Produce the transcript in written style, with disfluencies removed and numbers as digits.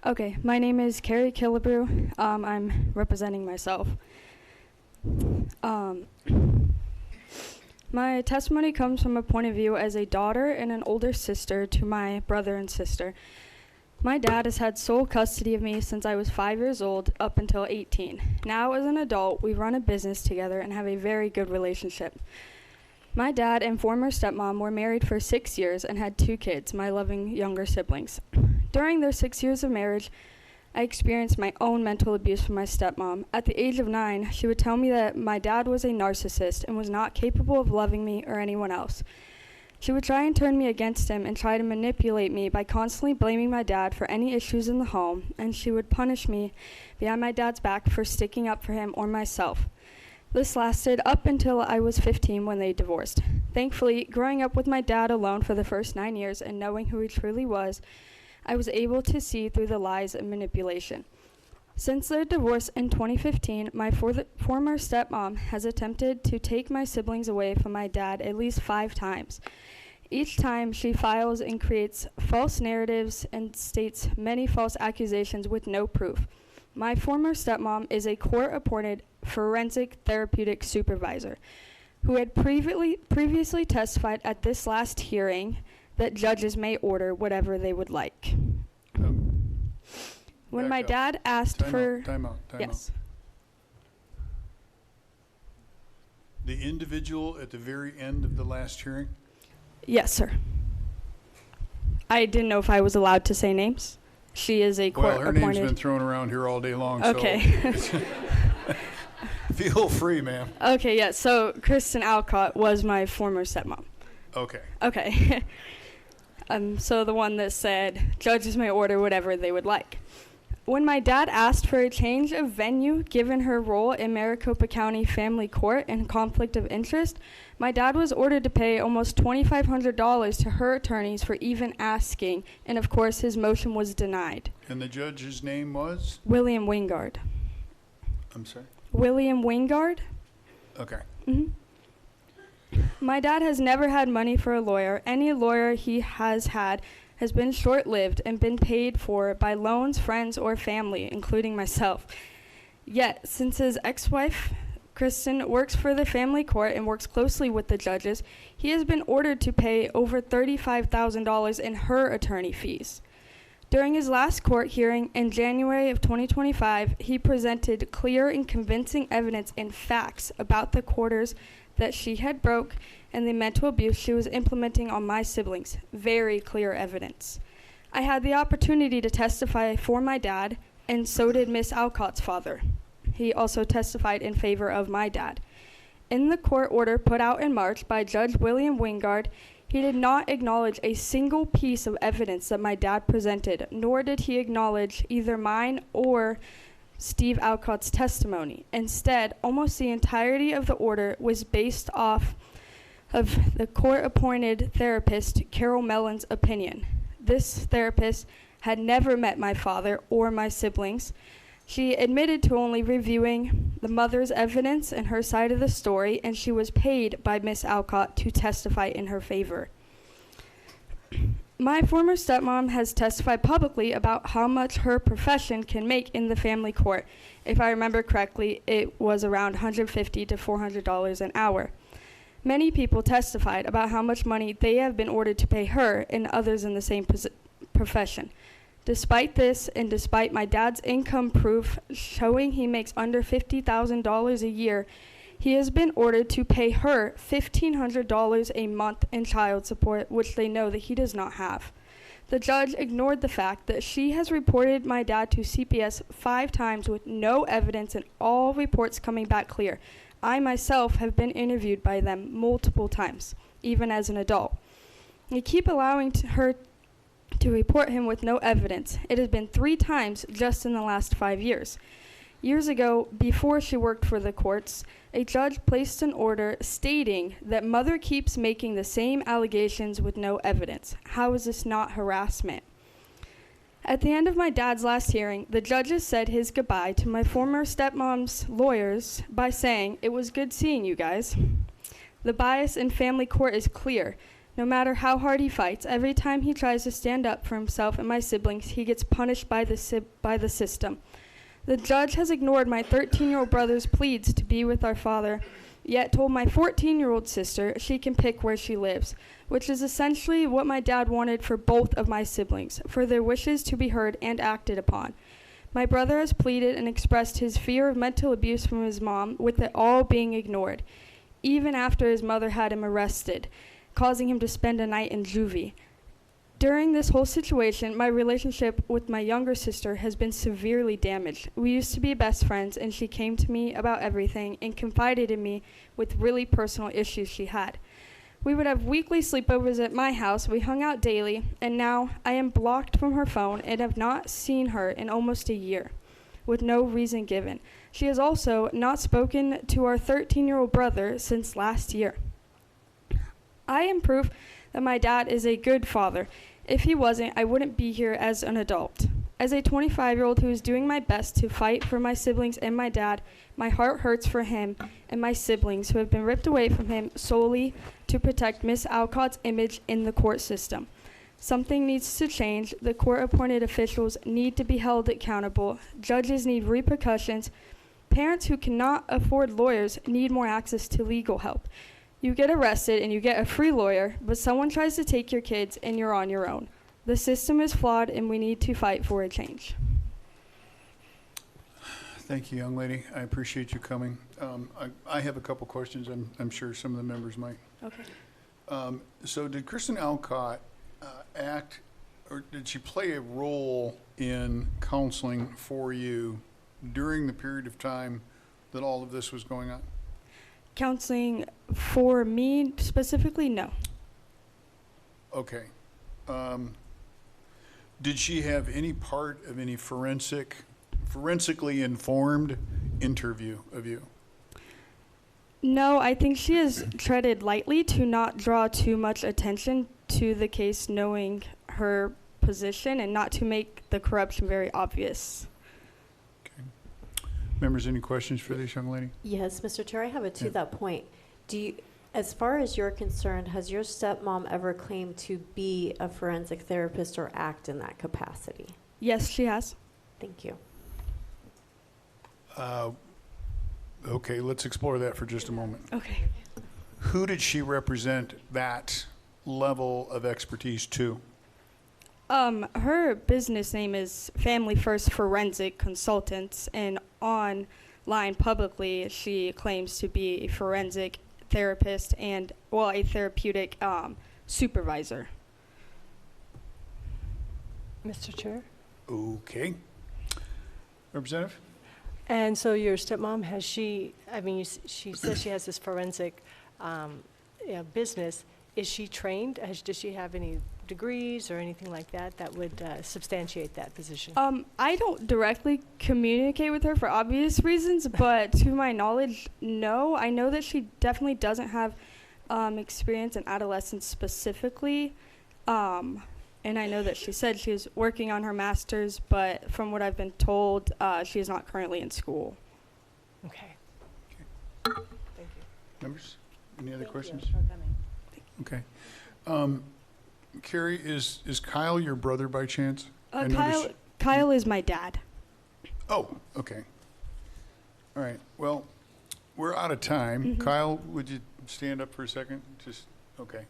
Okay, my name is Carrie Killebrew. I'm representing myself. Um, my testimony comes from a point of view as a daughter and an older sister to my brother and sister. My dad has had sole custody of me since I was 5 years old up until 18. Now, as an adult, we run a business together and have a very good relationship. My dad and former stepmom were married for 6 years and had 2 kids, my loving younger siblings. During their 6 years of marriage, I experienced my own mental abuse from my stepmom. At the age of 9, she would tell me that my dad was a narcissist and was not capable of loving me or anyone else. She would try and turn me against him and try to manipulate me by constantly blaming my dad for any issues in the home, and she would punish me behind my dad's back for sticking up for him or myself. This lasted up until I was 15 when they divorced. Thankfully, growing up with my dad alone for the first 9 years and knowing who he truly was, I was able to see through the lies and manipulation. Since their divorce in 2015, my former stepmom has attempted to take my siblings away from my dad at least 5 times. Each time, she files and creates false narratives and states many false accusations with no proof. My former stepmom is a court-appointed forensic therapeutic supervisor who had previously testified at this last hearing that judges may order whatever they would like. When my dad asked for... Time out. Yes. The individual at the very end of the last hearing? Yes, sir. I didn't know if I was allowed to say names. She is a court-appointed... Well, her name's been thrown around here all day long, okay. So... Feel free, ma'am. Okay, yeah, so Kristen Alcott was my former stepmom. Okay. Okay. So the one that said, judges may order whatever they would like. When my dad asked for a change of venue, given her role in Maricopa County Family Court and conflict of interest, my dad was ordered to pay almost $2,500 to her attorneys for even asking, and of course his motion was denied. And the judge's name was? William Wingard. I'm sorry? William Wingard. Okay. Mm-hmm. My dad has never had money for a lawyer. Any lawyer he has had has been short-lived and been paid for by loans, friends, or family, including myself. Yet, since his ex-wife, Kristen, works for the family court and works closely with the judges, he has been ordered to pay over $35,000 in her attorney fees. During his last court hearing in January of 2025, he presented clear and convincing evidence and facts about the quarters that she had broke and the mental abuse she was implementing on my siblings. Very clear evidence. I had the opportunity to testify for my dad, and so did Miss Alcott's father. He also testified in favor of my dad. In the court order put out in March by Judge William Wingard, he did not acknowledge a single piece of evidence that my dad presented, nor did he acknowledge either mine or Steve Alcott's testimony. Instead, almost the entirety of the order was based off of the court-appointed therapist Carol Mellon's opinion. This therapist had never met my father or my siblings. She admitted to only reviewing the mother's evidence and her side of the story, and she was paid by Miss Alcott to testify in her favor. My former stepmom has testified publicly about how much her profession can make in the family court. If I remember correctly, it was around $150 to $400 an hour. Many people testified about how much money they have been ordered to pay her and others in the same profession. Despite this, and despite my dad's income proof showing he makes under $50,000 a year, he has been ordered to pay her $1,500 a month in child support, which they know that he does not have. The judge ignored the fact that she has reported my dad to CPS 5 times with no evidence and all reports coming back clear. I myself have been interviewed by them multiple times, even as an adult. They keep allowing her to report him with no evidence. It has been 3 times just in the last 5 years. Years ago, before she worked for the courts, a judge placed an order stating that mother keeps making the same allegations with no evidence. How is this not harassment? At the end of my dad's last hearing, the judges said his goodbye to my former stepmom's lawyers by saying, "It was good seeing you guys." The bias in family court is clear. No matter how hard he fights, every time he tries to stand up for himself and my siblings, he gets punished by the system. The judge has ignored my 13-year-old brother's pleas to be with our father, yet told my 14-year-old sister she can pick where she lives, which is essentially what my dad wanted for both of my siblings, for their wishes to be heard and acted upon. My brother has pleaded and expressed his fear of mental abuse from his mom, with it all being ignored, even after his mother had him arrested, causing him to spend a night in juvie. During this whole situation, my relationship with my younger sister has been severely damaged. We used to be best friends, and she came to me about everything and confided in me with really personal issues she had. We would have weekly sleepovers at my house. We hung out daily, and now I am blocked from her phone and have not seen her in almost a year, with no reason given. She has also not spoken to our 13-year-old brother since last year. I am proof that my dad is a good father. If he wasn't, I wouldn't be here as an adult. As a 25-year-old who is doing my best to fight for my siblings and my dad, my heart hurts for him and my siblings who have been ripped away from him solely to protect Miss Alcott's image in the court system. Something needs to change. The court-appointed officials need to be held accountable. Judges need repercussions. Parents who cannot afford lawyers need more access to legal help. You get arrested and you get a free lawyer, but someone tries to take your kids and you're on your own. The system is flawed and we need to fight for a change. Thank you, young lady. I appreciate you coming. I have a couple questions. I'm sure some of the members might. Okay. So did Kristen Alcott act, or did she play a role in counseling for you during the period of time that all of this was going on? Counseling for me specifically, no. Okay. Did she have any part of any forensically informed interview of you? No, I think she has treaded lightly to not draw too much attention to the case, knowing her position and not to make the corruption very obvious. Okay. Members, any questions for this young lady? Yes, Mr. Chair, I have a to Yeah. that point. As far as you're concerned, has your stepmom ever claimed to be a forensic therapist or act in that capacity? Yes, she has. Thank you. Okay, let's explore that for just a moment. Okay. Who did she represent that level of expertise to? Her business name is Family First Forensic Consultants, and online publicly she claims to be a forensic therapist and, well, a therapeutic supervisor. Mr. Chair? Okay. Representative? And so your stepmom, has she, I mean, she says she has this forensic business. Is she trained? Does she have any degrees or anything like that that would substantiate that position? I don't directly communicate with her for obvious reasons, but to my knowledge, no. I know that she definitely doesn't have experience in adolescence specifically. And I know that she said she is working on her master's, but from what I've been told, she is not currently in school. Okay. Thank you. Members, any other questions? Thank you for coming. Okay. Carrie, is Kyle your brother by chance? I noticed- Kyle is my dad. Oh, okay. All right. Well, we're out of time. Mhm. Kyle, would you stand up for a second? Okay.